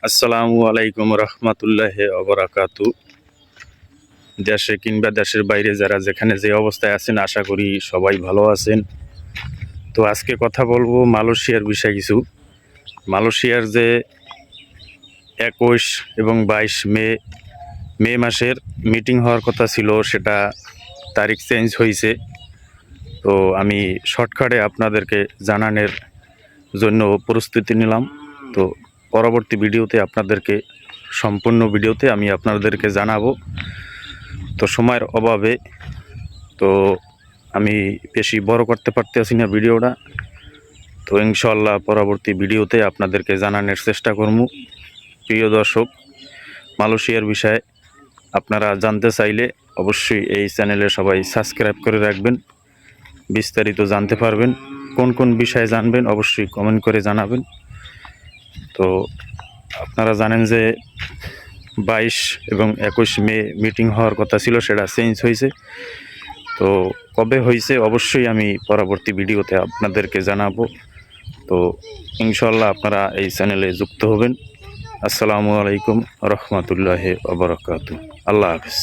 আসসালামু আলাইকুম রহমতুল্লাহি ওয়া বারাকাতু। দেশে কিংবা দেশের বাইরে যারা যেখানে যে অবস্থায় আছেন আশা করি সবাই ভালো আছেন। তো আজকে কথা বলবো মালয়েশিয়ার বিষয়ে কিছু। মালয়েশিয়ার যে 21 এবং 22 মে মাসের মিটিং হওয়ার কথা ছিল সেটা তারিখ চেঞ্জ হয়েছে। তো আমি শর্টকাটে আপনাদেরকে জানানোর জন্য প্রস্তুতি নিলাম। তো পরবর্তী ভিডিওতে আপনাদেরকে সম্পূর্ণ ভিডিওতে আমি আপনাদেরকে জানাবো। তো সময়ের অভাবে তো আমি বেশি বড় করতে পারতেছি না ভিডিওটা। তো ইনশাআল্লাহ পরবর্তী ভিডিওতে আপনাদেরকে জানানোর চেষ্টা করব। প্রিয় দর্শক, মালয়েশিয়ার বিষয়ে আপনারা জানতে চাইলে অবশ্যই এই চ্যানেলে সবাই সাবস্ক্রাইব করে রাখবেন, বিস্তারিত জানতে পারবেন। কোন কোন বিষয়ে জানবেন অবশ্যই কমেন্ট করে জানাবেন। তো আপনারা জানেন যে 22 এবং 21 মে মিটিং হওয়ার কথা ছিল, সেটা চেঞ্জ হয়েছে। তো কবে হয়েছে অবশ্যই আমি পরবর্তী ভিডিওতে আপনাদেরকে জানাবো। তো ইনশাআল্লাহ আপনারা এই চ্যানেলে যুক্ত হবেন। আসসালামু আলাইকুম রহমতুল্লাহি ওয়া বারাকাতুহু। আল্লাহ হাফেজ।